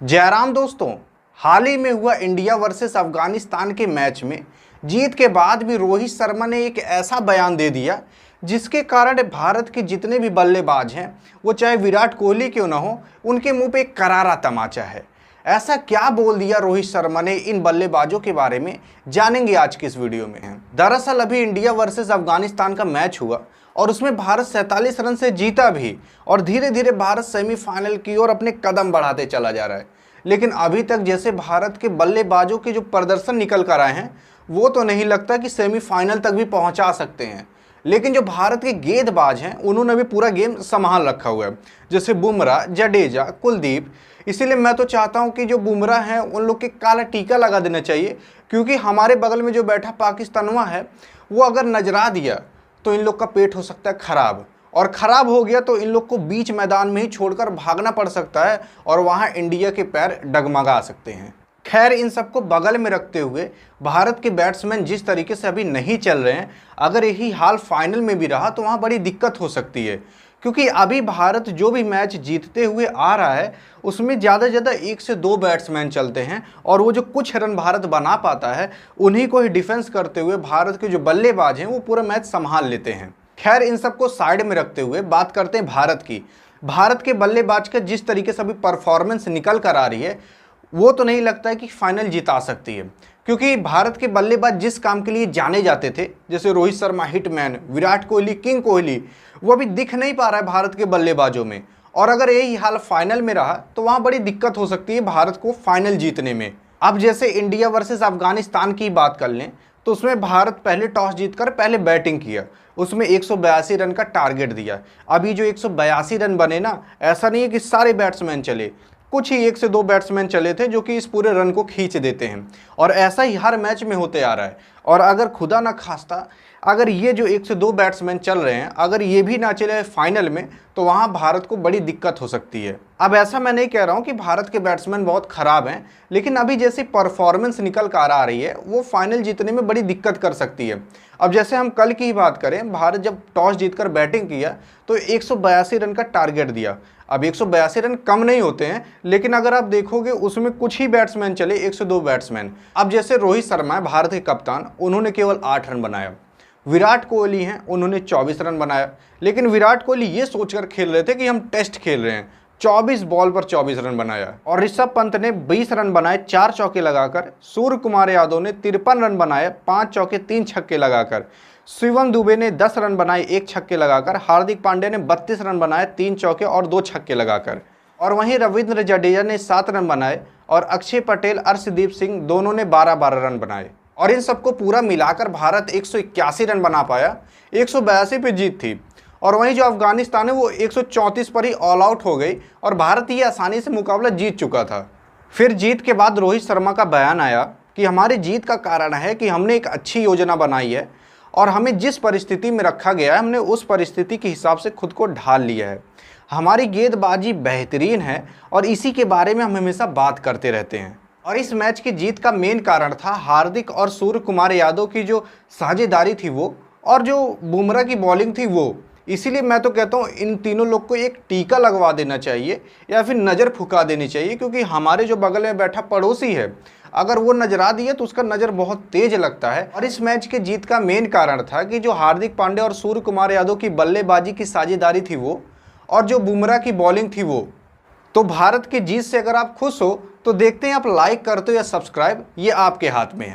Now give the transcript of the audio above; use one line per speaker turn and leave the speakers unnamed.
जयराम दोस्तों, हाल ही में हुआ इंडिया वर्सेस अफगानिस्तान के मैच में जीत के बाद भी रोहित शर्मा ने एक ऐसा बयान दे दिया जिसके कारण भारत के जितने भी बल्लेबाज हैं, वो चाहे विराट कोहली क्यों ना हो, उनके मुंह पे एक करारा तमाचा है। ऐसा क्या बोल दिया रोहित शर्मा ने इन बल्लेबाजों के बारे में जानेंगे आज की इस वीडियो में। दरअसल अभी इंडिया वर्सेस अफगानिस्तान का मैच हुआ और उसमें भारत 47 रन से जीता भी और धीरे धीरे भारत सेमीफाइनल की ओर अपने कदम बढ़ाते चला जा रहा है। लेकिन अभी तक जैसे भारत के बल्लेबाजों के जो प्रदर्शन निकल कर आए हैं, वो तो नहीं लगता कि सेमीफाइनल तक भी पहुंचा सकते हैं। लेकिन जो भारत के गेंदबाज हैं, उन्होंने भी पूरा गेम संभाल रखा हुआ है, जैसे बुमराह, जडेजा, कुलदीप। इसीलिए मैं तो चाहता हूं कि जो बुमराह हैं, उन लोग के काला टीका लगा देना चाहिए, क्योंकि हमारे बगल में जो बैठा पाकिस्तानवा है, वो अगर नजरा दिया तो इन लोग का पेट हो सकता है खराब, और ख़राब हो गया तो इन लोग को बीच मैदान में ही छोड़कर भागना पड़ सकता है और वहाँ इंडिया के पैर डगमगा सकते हैं। खैर, इन सबको बगल में रखते हुए भारत के बैट्समैन जिस तरीके से अभी नहीं चल रहे हैं, अगर यही हाल फाइनल में भी रहा तो वहाँ बड़ी दिक्कत हो सकती है, क्योंकि अभी भारत जो भी मैच जीतते हुए आ रहा है उसमें ज़्यादा से ज़्यादा 1 से 2 बैट्समैन चलते हैं, और वो जो कुछ रन भारत बना पाता है उन्हीं को ही डिफेंस करते हुए भारत के जो बल्लेबाज हैं वो पूरा मैच संभाल लेते हैं। खैर, इन सबको साइड में रखते हुए बात करते हैं भारत की। भारत के बल्लेबाज का जिस तरीके से अभी परफॉर्मेंस निकल कर आ रही है, वो तो नहीं लगता है कि फाइनल जिता सकती है, क्योंकि भारत के बल्लेबाज जिस काम के लिए जाने जाते थे, जैसे रोहित शर्मा हिटमैन, विराट कोहली किंग कोहली, वो अभी दिख नहीं पा रहा है भारत के बल्लेबाजों में। और अगर यही हाल फाइनल में रहा तो वहाँ बड़ी दिक्कत हो सकती है भारत को फाइनल जीतने में। अब जैसे इंडिया वर्सेस अफगानिस्तान की बात कर लें तो उसमें भारत पहले टॉस जीतकर पहले बैटिंग किया, उसमें 182 रन का टारगेट दिया। अभी जो 182 रन बने ना, ऐसा नहीं है कि सारे बैट्समैन चले, कुछ ही 1 से 2 बैट्समैन चले थे जो कि इस पूरे रन को खींच देते हैं, और ऐसा ही हर मैच में होते आ रहा है। और अगर खुदा ना खास्ता अगर ये जो 1 से 2 बैट्समैन चल रहे हैं, अगर ये भी ना चले फाइनल में, तो वहाँ भारत को बड़ी दिक्कत हो सकती है। अब ऐसा मैं नहीं कह रहा हूँ कि भारत के बैट्समैन बहुत ख़राब हैं, लेकिन अभी जैसी परफॉर्मेंस निकल कर आ रही है वो फाइनल जीतने में बड़ी दिक्कत कर सकती है। अब जैसे हम कल की ही बात करें, भारत जब टॉस जीतकर बैटिंग किया तो 182 रन का टारगेट दिया। अब 182 रन कम नहीं होते हैं, लेकिन अगर आप देखोगे उसमें कुछ ही बैट्समैन चले, 1 से 2 बैट्समैन। अब जैसे रोहित शर्मा है, भारत के कप्तान, उन्होंने केवल 8 रन बनाया। विराट कोहली हैं, उन्होंने 24 रन बनाया। लेकिन विराट कोहली ये सोचकर खेल रहे थे कि हम टेस्ट खेल रहे हैं, 24 बॉल पर 24 रन बनाया। और ऋषभ पंत ने 20 रन बनाए 4 चौके लगाकर। सूर्य कुमार यादव ने 53 रन बनाए 5 चौके 3 छक्के लगाकर। शिवम दुबे ने 10 रन बनाए 1 छक्के लगाकर। हार्दिक पांड्या ने 32 रन बनाए 3 चौके और 2 छक्के लगाकर। और वहीं रविंद्र जडेजा ने 7 रन बनाए, और अक्षय पटेल, अर्शदीप सिंह दोनों ने 12-12 रन बनाए। और इन सबको पूरा मिलाकर भारत 181 रन बना पाया, 182 पे जीत थी। और वहीं जो अफगानिस्तान है वो 134 पर ही ऑल आउट हो गई, और भारत ये आसानी से मुकाबला जीत चुका था। फिर जीत के बाद रोहित शर्मा का बयान आया कि हमारी जीत का कारण है कि हमने एक अच्छी योजना बनाई है, और हमें जिस परिस्थिति में रखा गया है हमने उस परिस्थिति के हिसाब से खुद को ढाल लिया है। हमारी गेंदबाजी बेहतरीन है, और इसी के बारे में हम हमेशा बात करते रहते हैं। और इस मैच की जीत का मेन कारण था हार्दिक और सूर्य कुमार यादव की जो साझेदारी थी वो, और जो बुमराह की बॉलिंग थी वो। इसीलिए मैं तो कहता हूँ इन तीनों लोग को एक टीका लगवा देना चाहिए, या फिर नज़र फुका देनी चाहिए, क्योंकि हमारे जो बगल में बैठा पड़ोसी है, अगर वो नजरा दिए तो उसका नज़र बहुत तेज लगता है। और इस मैच के जीत का मेन कारण था कि जो हार्दिक पांड्या और सूर्य कुमार यादव की बल्लेबाजी की साझेदारी थी वो, और जो बुमराह की बॉलिंग थी वो। तो भारत की जीत से अगर आप खुश हो तो देखते हैं आप लाइक करते हो या सब्सक्राइब, ये आपके हाथ में है।